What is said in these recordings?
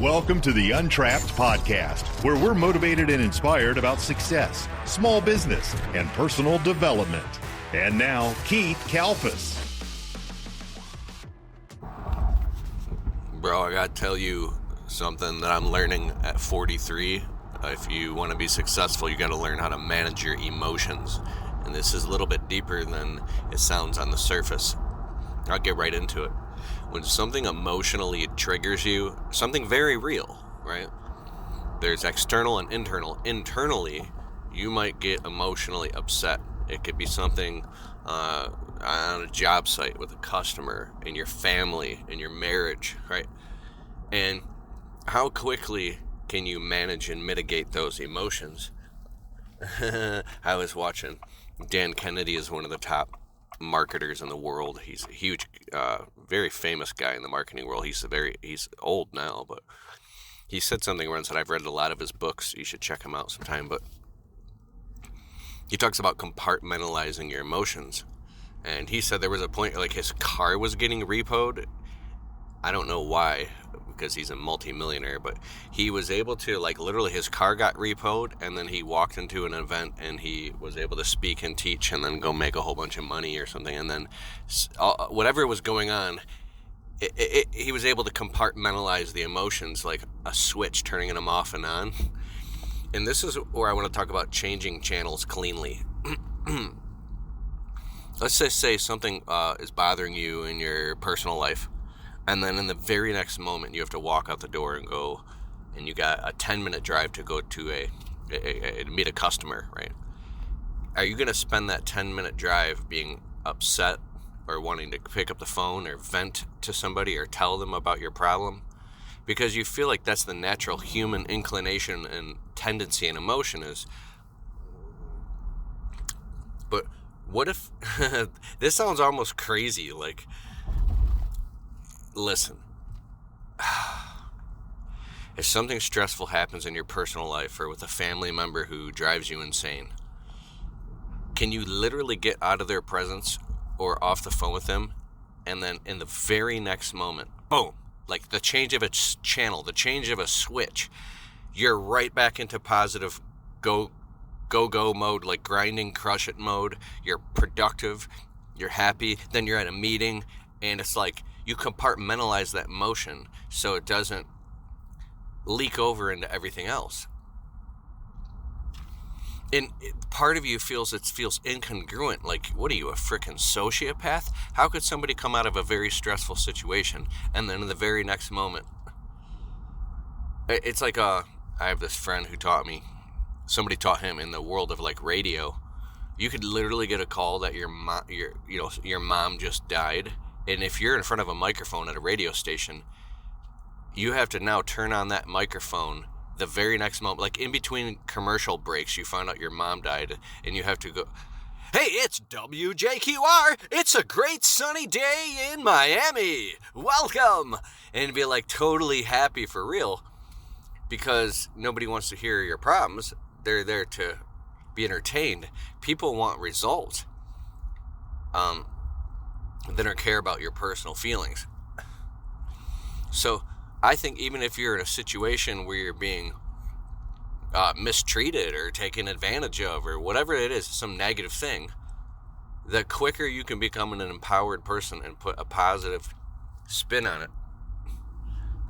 Welcome to the Untrapped Podcast, where we're motivated and inspired about success, small business, and personal development. And now, Keith Kalfas. Bro, I gotta tell you something that I'm learning at 43. If you want to be successful, you gotta learn how to manage your emotions. And this is a little bit deeper than it sounds on the surface. I'll get right into it. When something emotionally triggers you, something very real, right? There's external and internal. Internally, you might get emotionally upset. It could be something on a job site with a customer, in your family, in your marriage, right? And how quickly can you manage and mitigate those emotions? I was watching. Dan Kennedy is one of the top marketers in the world. He's a huge, very famous guy in the marketing world. He's old now, but he said something once, and I've read a lot of his books. You should check him out sometime. But he talks about compartmentalizing your emotions. And he said there was a point, like his car was getting repoed. I don't know why, because he's a multi-millionaire, but he was able to, like, literally his car got repoed, and then he walked into an event and he was able to speak and teach and then go make a whole bunch of money or something. And then whatever was going on, he was able to compartmentalize the emotions like a switch, turning them off and on. And this is where I want to talk about changing channels cleanly. Let's just say something is bothering you in your personal life. And then in the very next moment, you have to walk out the door and go, and you got a 10-minute drive to go to meet a customer, right? Are you going to spend that 10-minute drive being upset or wanting to pick up the phone or vent to somebody or tell them about your problem? Because you feel like that's the natural human inclination and tendency and emotion is. But what if, this sounds almost crazy, like, listen, if something stressful happens in your personal life or with a family member who drives you insane, can you literally get out of their presence or off the phone with them, and then in the very next moment, boom, like the change of a channel, the change of a switch, you're right back into positive go mode, like grinding, crush it mode. You're productive, you're happy, then you're at a meeting, and it's like, you compartmentalize that emotion so it doesn't leak over into everything else. And part of you feels incongruent. Like, what are you, a freaking sociopath? How could somebody come out of a very stressful situation and then in the very next moment, it's like I have this friend who taught me, somebody taught him in the world of like radio, you could literally get a call that your mom just died. And if you're in front of a microphone at a radio station, you have to now turn on that microphone the very next moment. Like in between commercial breaks, you find out your mom died, and you have to go, "Hey, it's WJQR. It's a great sunny day in Miami. Welcome." And be like totally happy for real, because nobody wants to hear your problems. They're there to be entertained. People want results. They don't care about your personal feelings. So I think even if you're in a situation where you're being mistreated or taken advantage of or whatever it is, some negative thing, the quicker you can become an empowered person and put a positive spin on it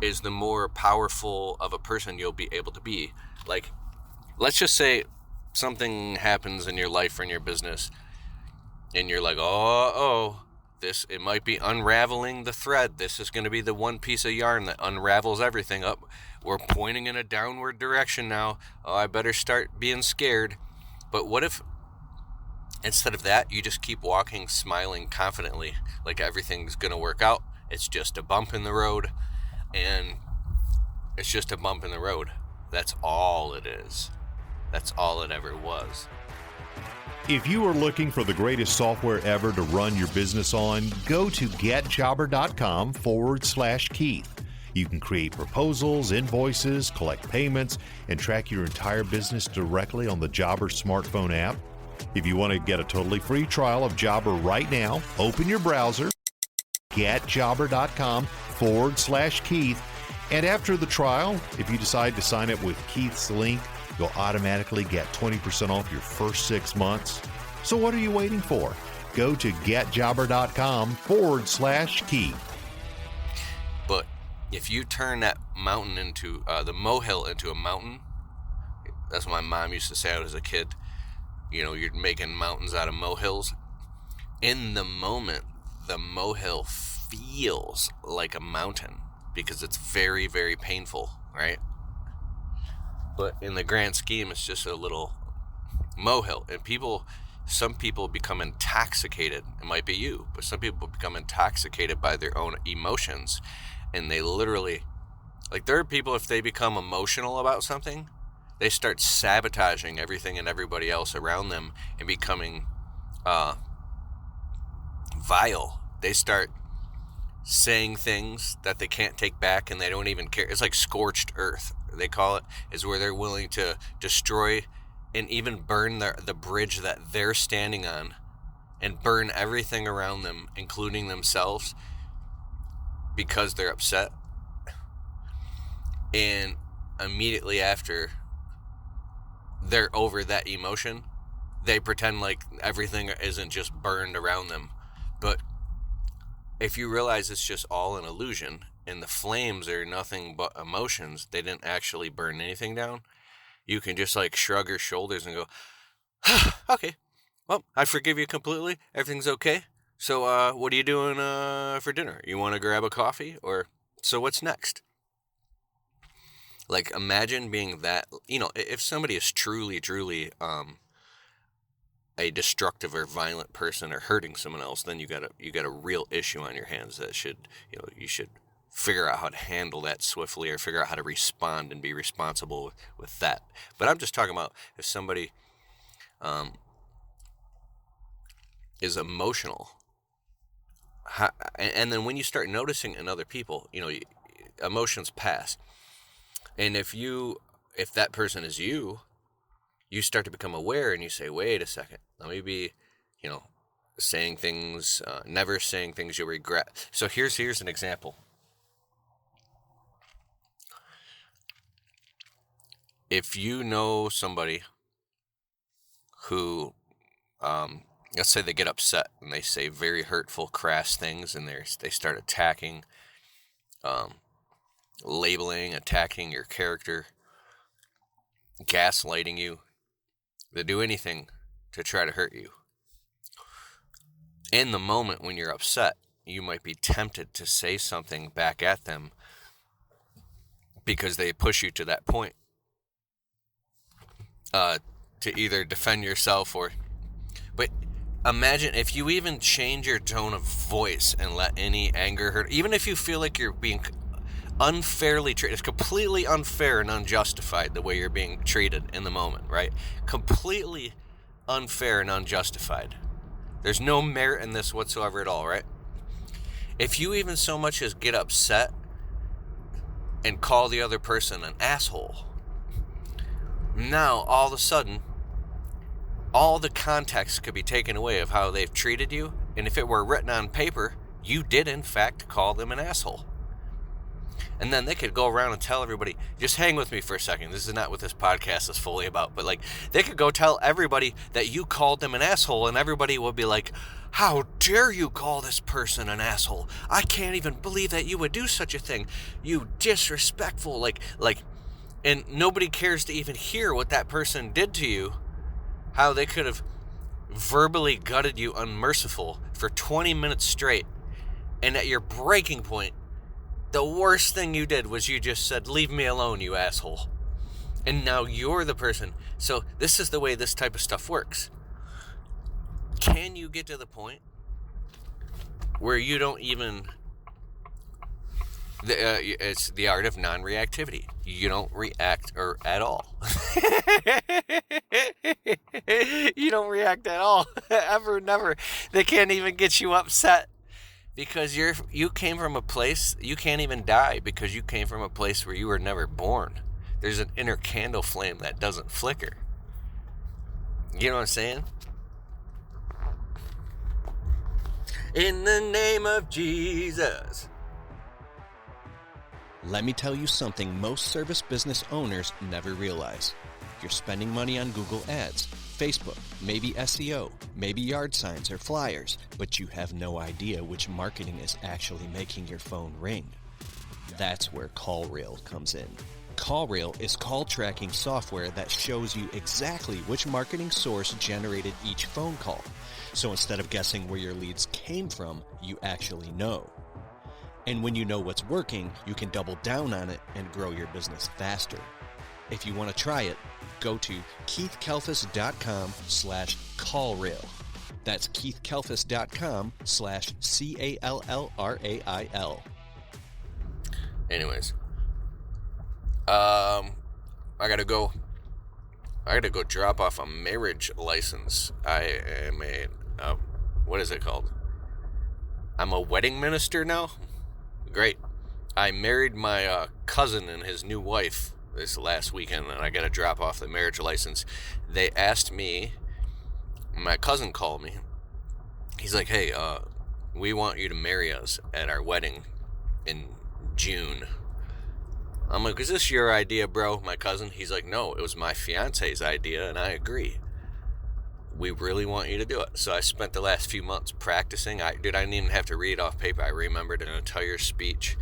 is the more powerful of a person you'll be able to be. Like, let's just say something happens in your life or in your business and you're like, it might be unraveling the thread. This is going to be the one piece of yarn that unravels everything up. We're pointing in a downward direction now. Oh, I better start being scared. But what if instead of that, you just keep walking, smiling confidently, like everything's going to work out? It's just a bump in the road, and it's just a bump in the road. That's all it is. That's all it ever was. If you are looking for the greatest software ever to run your business on, go to getjobber.com/Keith. You can create proposals, invoices, collect payments, and track your entire business directly on the Jobber smartphone app. If you want to get a totally free trial of Jobber right now, open your browser, getjobber.com/Keith, And after the trial, if you decide to sign up with Keith's link, you'll automatically get 20% off your first 6 months. So what are you waiting for? Go to getjobber.com/Keith. But if you turn that mountain into, the molehill into a mountain, that's what my mom used to say when I was a kid. You know, you're making mountains out of molehills. In the moment, the molehill feels like a mountain because it's very, very painful, right? But in the grand scheme, it's just a little molehill. And some people become intoxicated. It might be you, but some people become intoxicated by their own emotions. And they literally, like, there are people, if they become emotional about something, they start sabotaging everything and everybody else around them and becoming vile. They start saying things that they can't take back and they don't even care. It's like scorched earth, they call it, is where they're willing to destroy and even burn the bridge that they're standing on and burn everything around them, including themselves, because they're upset. And immediately after they're over that emotion, they pretend like everything isn't just burned around them. But if you realize it's just all an illusion and the flames are nothing but emotions, they didn't actually burn anything down, you can just like shrug your shoulders and go, okay, well, I forgive you completely. Everything's okay. So what are you doing for dinner? You want to grab a coffee? Or so what's next? Like, imagine being that, if somebody is truly, truly a destructive or violent person or hurting someone else, then you got a real issue on your hands that you should figure out how to handle that swiftly or figure out how to respond and be responsible with that. But I'm just talking about if somebody is emotional, and then when you start noticing in other people, emotions pass. And if that person is you start to become aware and you say, wait a second, let me be, saying things, never saying things you'll regret. So here's an example. If you know somebody who, let's say they get upset and they say very hurtful, crass things, and they start attacking, labeling, attacking your character, gaslighting you. They do anything to try to hurt you. In the moment when you're upset, you might be tempted to say something back at them because they push you to that point, to either defend yourself but imagine if you even change your tone of voice and let any anger hurt, even if you feel like you're being unfairly treated. It's completely unfair and unjustified the way you're being treated in the moment, right? Completely unfair and unjustified. There's no merit in this whatsoever at all, right? If you even so much as get upset and call the other person an asshole, now all of a sudden, all the context could be taken away of how they've treated you. And if it were written on paper, you did in fact call them an asshole. And then they could go around and tell everybody, just hang with me for a second. This is not what this podcast is fully about. But they could go tell everybody that you called them an asshole, and everybody would be like, how dare you call this person an asshole? I can't even believe that you would do such a thing. You disrespectful, and nobody cares to even hear what that person did to you. How they could have verbally gutted you unmerciful for 20 minutes straight. And at your breaking point, the worst thing you did was you just said, leave me alone, you asshole. And now you're the person. So this is the way this type of stuff works. Can you get to the point where you don't even... it's the art of non-reactivity. You don't react at all. You don't react at all. Ever, never. They can't even get you upset. Because you came from a place, you can't even die because you came from a place where you were never born. There's an inner candle flame that doesn't flicker. You know what I'm saying? In the name of Jesus. Let me tell you something most service business owners never realize. You're spending money on Google Ads, Facebook, maybe SEO, maybe yard signs or flyers, but you have no idea which marketing is actually making your phone ring. That's where CallRail comes in. CallRail is call tracking software that shows you exactly which marketing source generated each phone call. So instead of guessing where your leads came from, you actually know. And when you know what's working, you can double down on it and grow your business faster. If you want to try it, go to keithkalfas.com/callrail. That's keithkalfas.com/CALLRAIL. Anyways, I gotta go drop off a marriage license. I am what is it called? I'm a wedding minister now? Great. I married my cousin and his new wife this last weekend, and I gotta drop off the marriage license. They asked me, my cousin called me. He's like, hey, we want you to marry us at our wedding in June. I'm like, is this your idea, bro, my cousin? He's like, no, it was my fiance's idea, and I agree. We really want you to do it. So I spent the last few months practicing. I didn't even have to read off paper. I remembered an entire speech.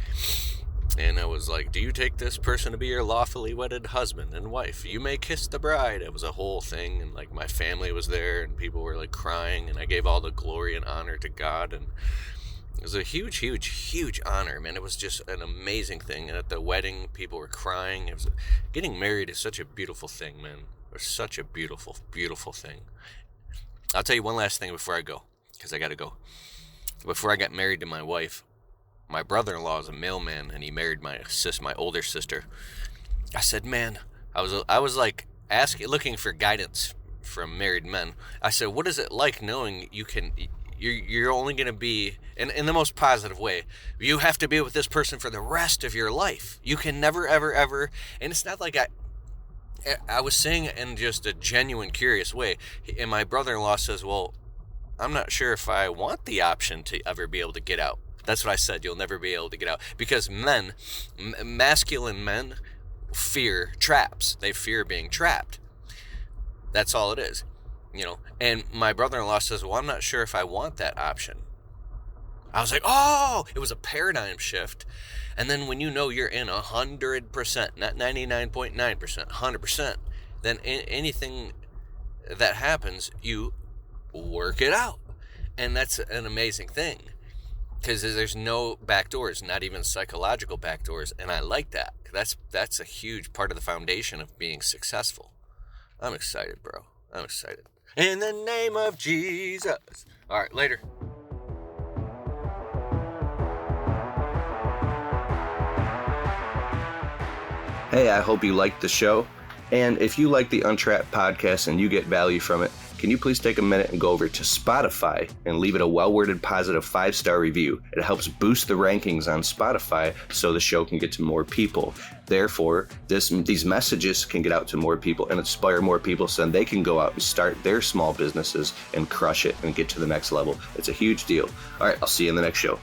And I was like, do you take this person to be your lawfully wedded husband and wife? You may kiss the bride. It was a whole thing. And like my family was there and people were like crying. And I gave all the glory and honor to God. And it was a huge, huge, huge honor, man. It was just an amazing thing. And at the wedding, people were crying. Getting married is such a beautiful thing, man. It's such a beautiful, beautiful thing. I'll tell you one last thing before I go, because I got to go. Before I got married to my wife, my brother-in-law is a mailman, and he married my older sister. I said, man, I was like looking for guidance from married men. I said, what is it like knowing you're only going to be, in the most positive way, you have to be with this person for the rest of your life. You can never, ever, ever, and it's not like I was saying it in just a genuine, curious way. And my brother-in-law says, well, I'm not sure if I want the option to ever be able to get out. That's what I said. You'll never be able to get out. Because men, masculine men, fear traps. They fear being trapped. That's all it is. And my brother-in-law says, well, I'm not sure if I want that option. I was like, oh, it was a paradigm shift. And then when you're in 100%, not 99.9%, 100%, then anything that happens, you work it out. And that's an amazing thing. Because there's no backdoors, not even psychological backdoors. And I like that. That's a huge part of the foundation of being successful. I'm excited, bro. I'm excited. In the name of Jesus. All right, later. Hey, I hope you liked the show. And if you like the Untrapped podcast and you get value from it, can you please take a minute and go over to Spotify and leave it a well-worded positive 5-star review? It helps boost the rankings on Spotify so the show can get to more people. Therefore, these messages can get out to more people and inspire more people so then they can go out and start their small businesses and crush it and get to the next level. It's a huge deal. All right, I'll see you in the next show.